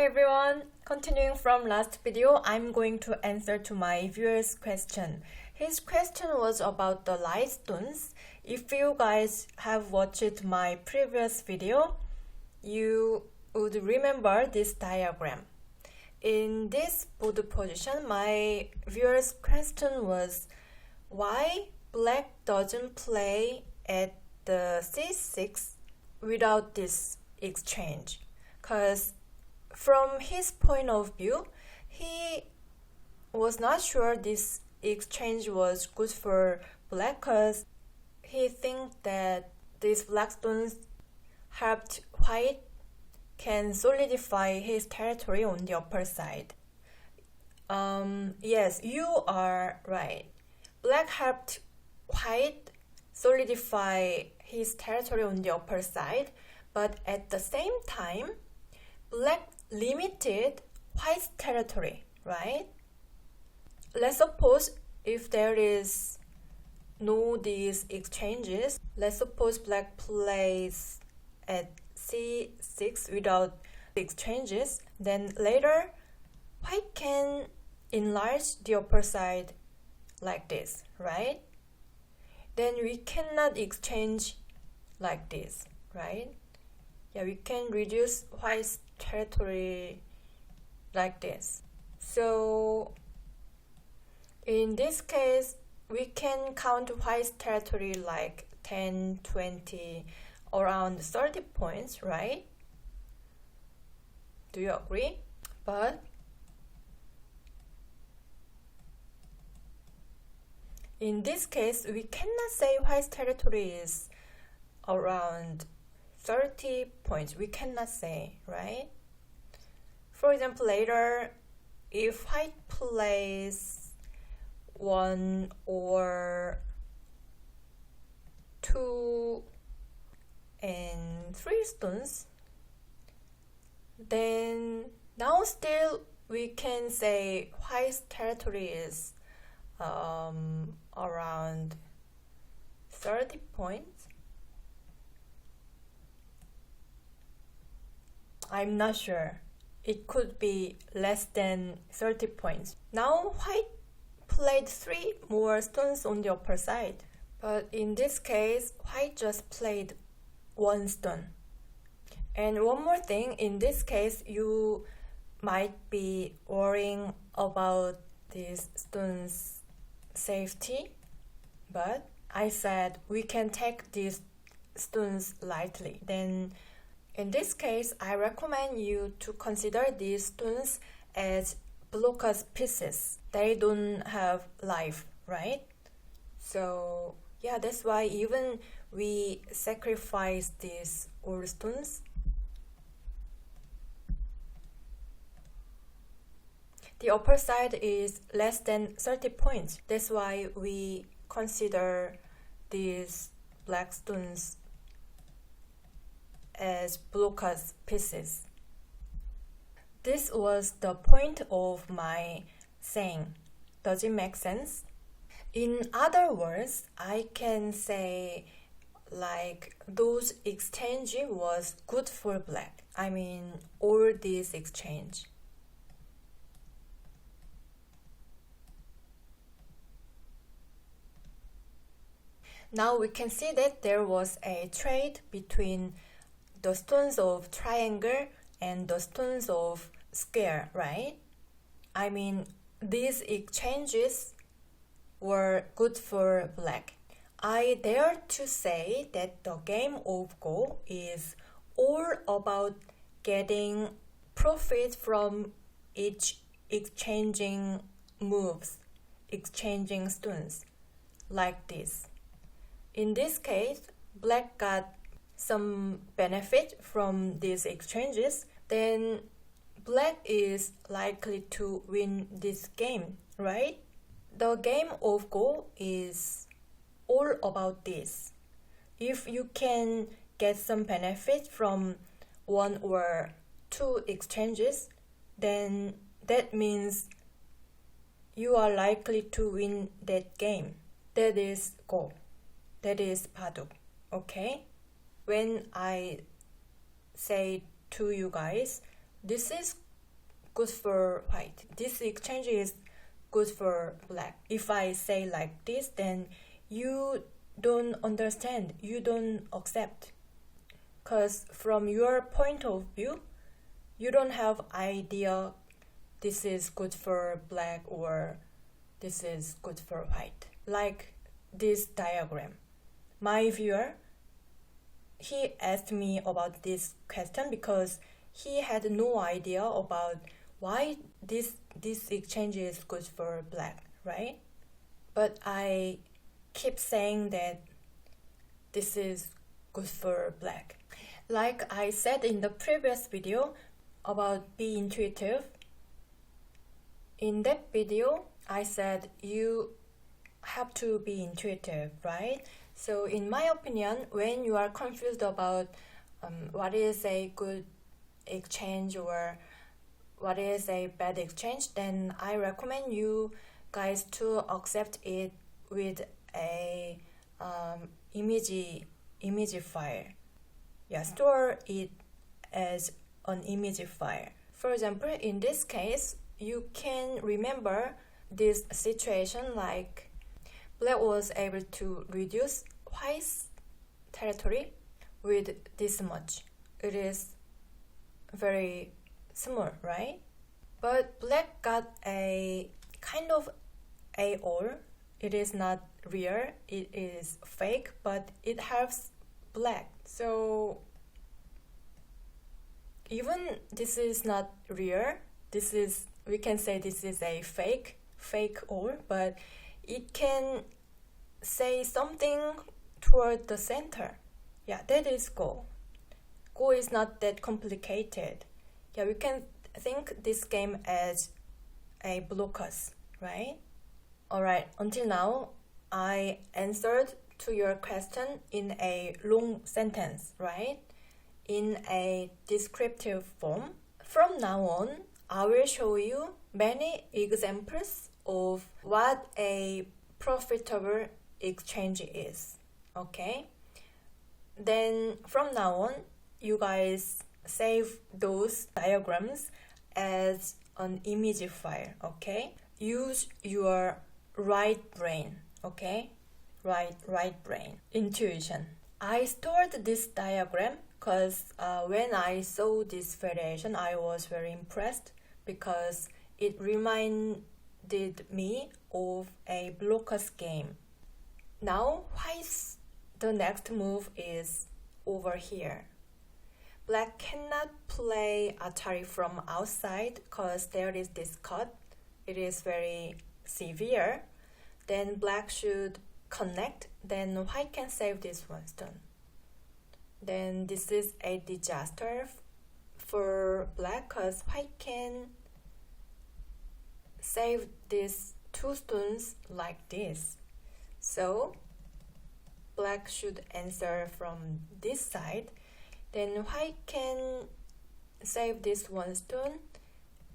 Hi everyone! Continuing from last video, I'm going to answer to my viewer's question. His question was about the light stones. If you guys have watched my previous video, you would remember this diagram. In this board position, my viewer's question was why black doesn't play at the c6 without this exchange. Because from his point of view, he was not sure this exchange was good for black because he thinks that these black stones helped white can solidify his territory on the upper side. Yes, you are right. Black helped white solidify his territory on the upper side, but at the same time, black limited white's territory, right? Let's suppose if there is no these exchanges, let's suppose black plays at c6 without exchanges, then later white can enlarge the upper side like this, right? Then we cannot exchange like this, right? Yeah, we can reduce white's territory like this. So in this case, we can count white's territory like 10, 20, around 30 points, right? Do you agree? But in this case, we cannot say white's territory is around 30 points. We cannot say, right? For example, later, if white plays 1 or 2 and 3 stones, then now still we can say white's territory is around 30 points. I'm not sure. It could be less than 30 points. Now white played 3 more stones on the upper side. But in this case, white just played 1 stone. And one more thing, in this case, you might be worrying about this stone's safety. But I said we can take these stones lightly. Then in this case, I recommend you to consider these stones as blockers pieces. They don't have life, right? So yeah, that's why even we sacrifice these old stones. The upper side is less than 30 points. That's why we consider these black stones as blockers pieces. This was the point of my saying. Does it make sense? In other words, I can say like those exchange was good for black. I mean all these exchange. Now we can see that there was a trade between the stones of triangle and the stones of square, right? I mean, these exchanges were good for black. I dare to say that the game of Go is all about getting profit from each exchanging moves, exchanging stones, like this. In this case, black got some benefit from these exchanges, then black is likely to win this game, right? The game of Go is all about this. If you can get some benefit from 1 or 2 exchanges, then that means you are likely to win that game. That is Go. That is Baduk. Okay? When I say to you guys, this is good for white. This exchange is good for black. If I say like this, then you don't understand, you don't accept. Because from your point of view, you don't have idea this is good for black or this is good for white. Like this diagram. My viewer, he asked me about this question because he had no idea about why this exchange is good for black, right? But I keep saying that this is good for black. Like I said in the previous video about be intuitive, in that video I said you have to be intuitive, right? So in my opinion, when you are confused about what is a good exchange or what is a bad exchange, then I recommend you guys to accept it with a image file. Yeah, store it as an image file. For example, in this case, you can remember this situation like black was able to reduce white's territory with this much. It is very small, right? But black got a kind of AO. It is not real, it is fake, but it helps black. So even this is not real, we can say this is a fake OR, but it can say something toward the center. Yeah, that is Go. Go is not that complicated. Yeah, we can think this game as a blockers, right? Alright, until now, I answered to your question in a long sentence, right? In a descriptive form. From now on, I will show you many examples of what a profitable exchange is, okay? Then from now on, you guys save those diagrams as an image file, okay? Use your right brain, okay? Right brain. Intuition. I stored this diagram because when I saw this variation, I was very impressed because it reminded me of a blockers game. Now, the next move is over here. Black cannot play Atari from outside because there is this cut. It is very severe. Then black should connect. Then white can save this one stone. Then this is a disaster for black because white can save these two stones like this. So black should answer from this side. Then white can save this one stone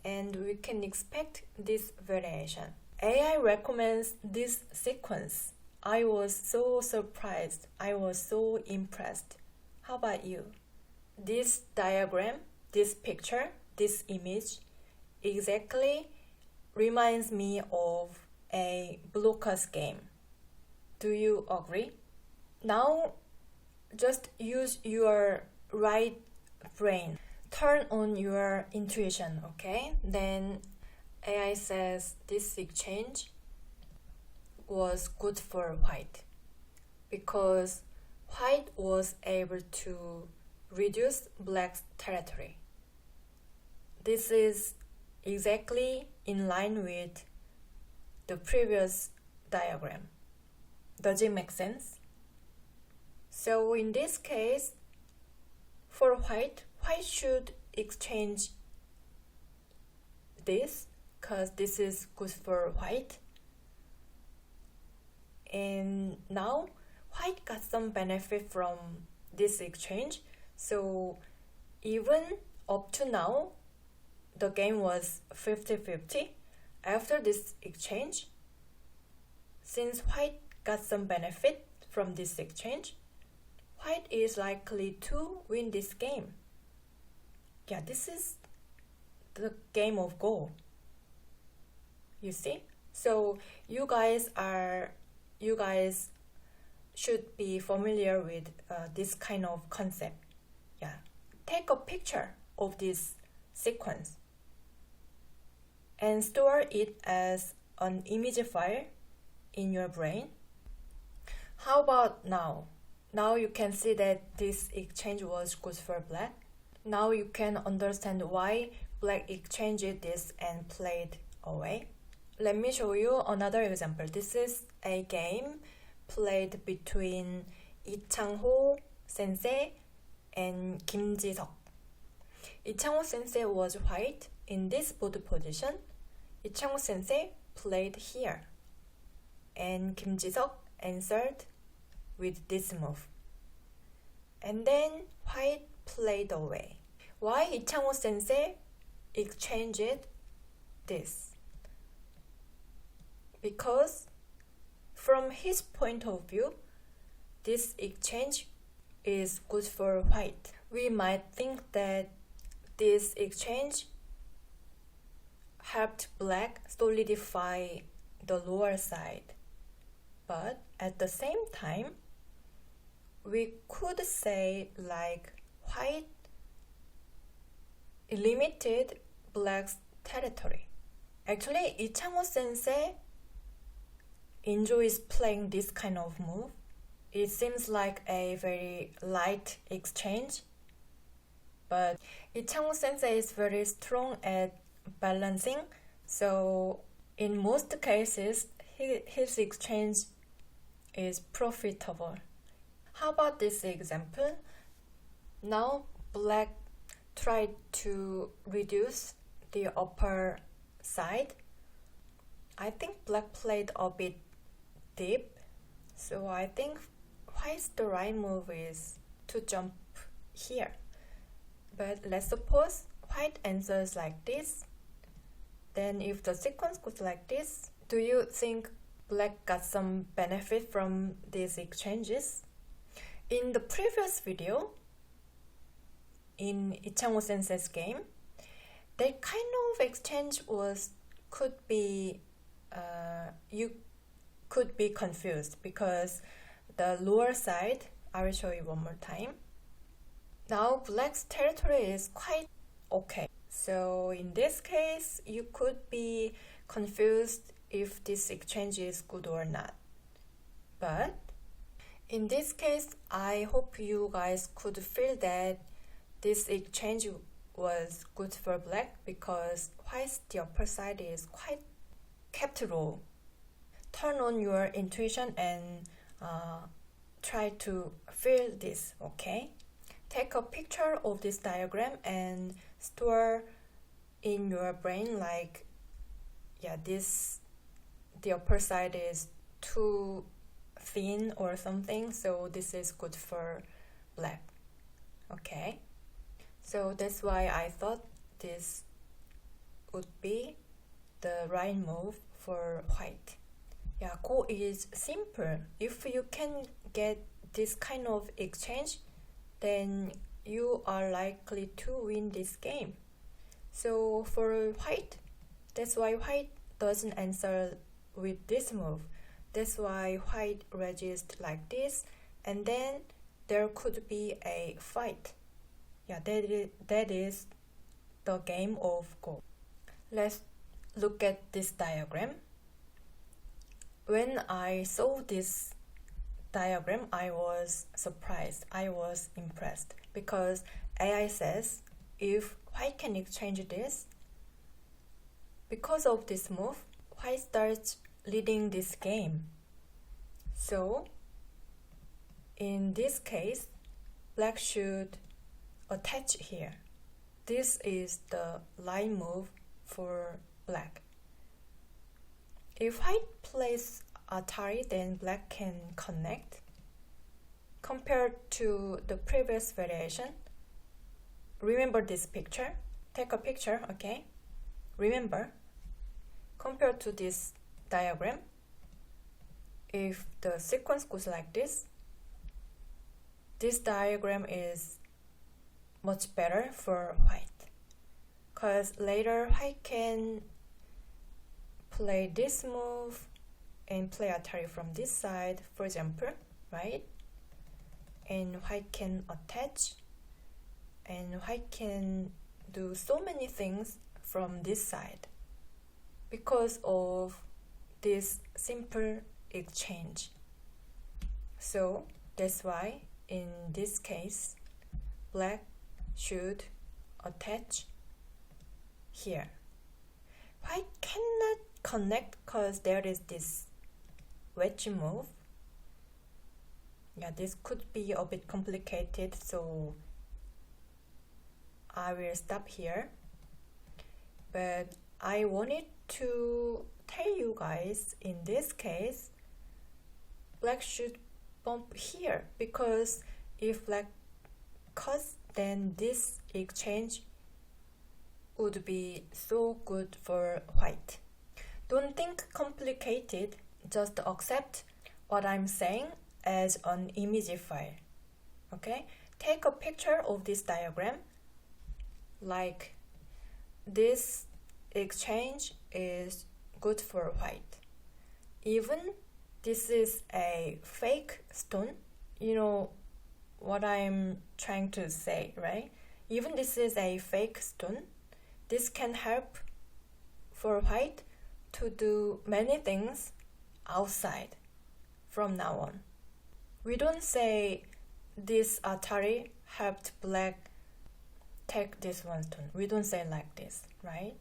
and we can expect this variation. AI recommends this sequence. I was so surprised. I was so impressed. How about you? This diagram, this picture, this image exactly reminds me of a blockers game. Do you agree? Now, just use your right brain. Turn on your intuition, okay? Then AI says this exchange was good for white because white was able to reduce black's territory. This is exactly in line with the previous diagram. Does it make sense? So in this case, for white should exchange this because this is good for white. And now white got some benefit from this exchange. So even up to now, the game was 50-50. After this exchange, since white got some benefit from this exchange, white is likely to win this game. Yeah, this is the game of Go. You see? So you guys should be familiar with this kind of concept. Yeah. Take a picture of this sequence and store it as an image file in your brain. How about now? Now you can see that this exchange was good for black. Now you can understand why black exchanged this and played away. Let me show you another example. This is a game played between Lee Chang-ho sensei and Kim Ji-seok. Lee Chang-ho sensei was white in this board position. Lee Chang-ho sensei played here, and Kim Ji-seok answered with this move. And then white played away. Why Lee Chang-ho sensei exchanged this? Because from his point of view, this exchange is good for white. We might think that this exchange helped black solidify the lower side. But at the same time, we could say like white limited black's territory. Actually, Lee Chang-ho sensei enjoys playing this kind of move. It seems like a very light exchange, but Lee Chang-ho sensei is very strong at balancing, so in most cases his exchange is profitable. How about this example? Now black tried to reduce the upper side. I think black played a bit deep, so I think white's the right move is to jump here. But let's suppose white answers like this. Then if the sequence goes like this, do you think black got some benefit from these exchanges? In the previous video, in Lee Chang-ho sensei's game, that kind of exchange could be you could be confused because the lower side, I will show you one more time. Now black's territory is quite okay. So in this case, you could be confused if this exchange is good or not. But in this case, I hope you guys could feel that this exchange was good for black because white's the upper side is quite kept low. Turn on your intuition and try to feel this, okay? Take a picture of this diagram and store in your brain like, yeah, the upper side is too thin or something, so this is good for black, okay? So that's why I thought this would be the right move for white. Yeah, Go is simple. If you can get this kind of exchange, then you are likely to win this game. So for white, that's why white doesn't answer with this move. That's why white resists like this, and then there could be a fight. Yeah, that is the game of Go. Let's look at this diagram. When I saw this diagram, I was surprised. I was impressed because AI says if white can exchange this, because of this move, white starts leading this game. So in this case, black should attach here. This is the line move for black. If white plays Atari, then black can connect. Compared to the previous variation, remember this picture. Take a picture, okay? Remember, compared to this diagram, if the sequence goes like this diagram is much better for white because later white can play this move and play Atari from this side, for example, right? And white can attach, and white can do so many things from this side because of this simple exchange. So that's why in this case black should attach here. White cannot connect because there is this wedge move. Yeah, this could be a bit complicated, so I will stop here. But I wanted to tell you guys, in this case black should bump here, because if black cuts, then this exchange would be so good for white. Don't think complicated, just accept what I'm saying as an image file. Okay? Take a picture of this diagram. Like this exchange is good for white. Even this is a fake stone, you know what I'm trying to say, right? Even this is a fake stone, this can help for white to do many things outside from now on. We don't say this Atari helped black take this one stone. We don't say like this, right?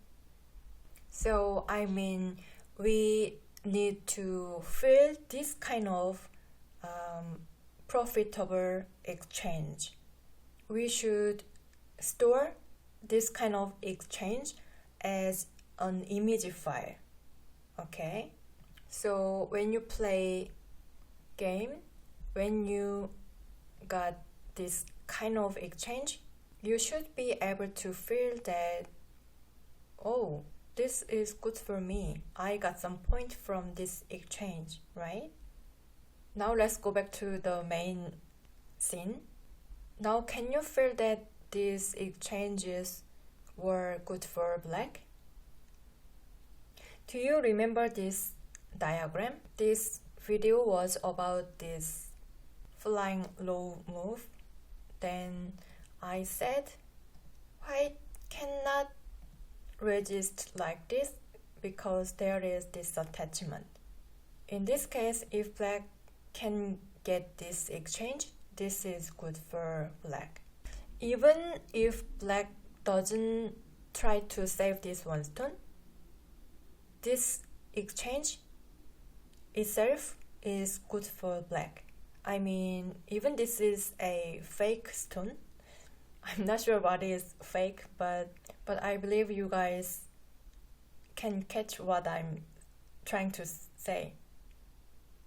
So I mean, we need to feel this kind of profitable exchange. We should store this kind of exchange as an image file. Okay? So when you play game, when you got this kind of exchange, you should be able to feel that, oh, this is good for me. I got some point from this exchange, right? Now let's go back to the main scene. Now can you feel that these exchanges were good for black? Do you remember this diagram? This video was about this flying low move. Then I said white cannot resist like this because there is this attachment. In this case, if black can get this exchange, this is good for black. Even if black doesn't try to save this one stone, this exchange itself is good for black. I mean, even this is a fake stone. I'm not sure what is fake, but I believe you guys can catch what I'm trying to say.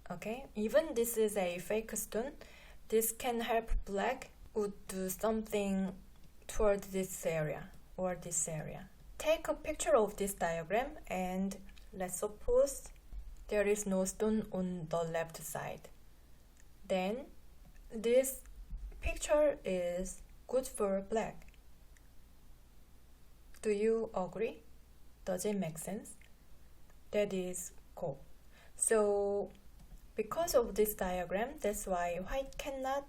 Okay, even this is a fake stone, this can help black would do something toward this area or this area. Take a picture of this diagram and let's suppose there is no stone on the left side. Then this picture is good for black. Do you agree? Does it make sense? That is cool. So because of this diagram, that's why white cannot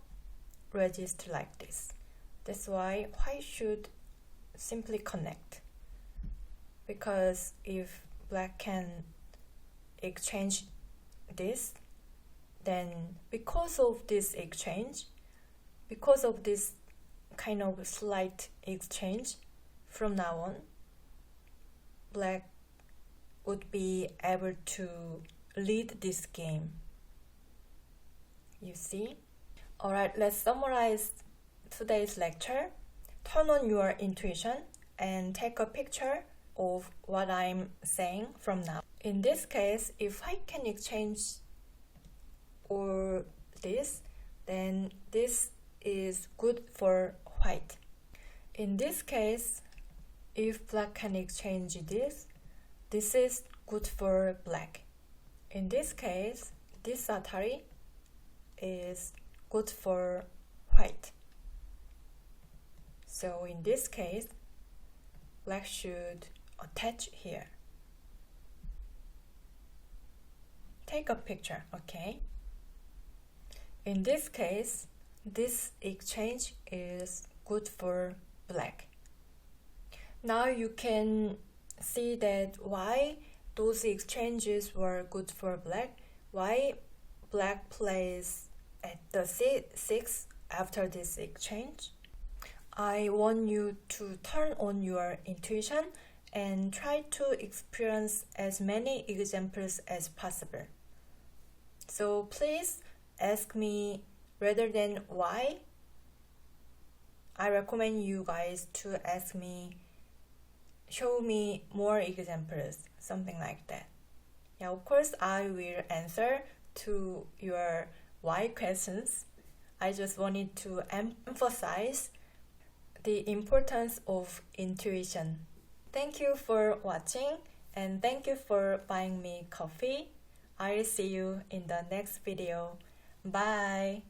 resist like this. That's why white should simply connect. Because if black can exchange this, then because of this exchange, because of this kind of slight exchange, from now on, black would be able to lead this game. You see? Alright, let's summarize today's lecture. Turn on your intuition and take a picture of what I'm saying from now. In this case, if I can exchange or this, then this is good for white. In this case, if black can exchange this, this is good for black. In this case, this Atari is good for white. So in this case, black should attach here. Take a picture, okay? In this case, this exchange is good for black. Now you can see that why those exchanges were good for black, why black plays at the c6 after this exchange. I want you to turn on your intuition and try to experience as many examples as possible. So please ask me rather than why. I recommend you guys to ask me, show me more examples, something like that. Yeah, of course I will answer to your why questions. I just wanted to emphasize the importance of intuition. Thank you for watching and thank you for buying me coffee. I'll see you in the next video. Bye!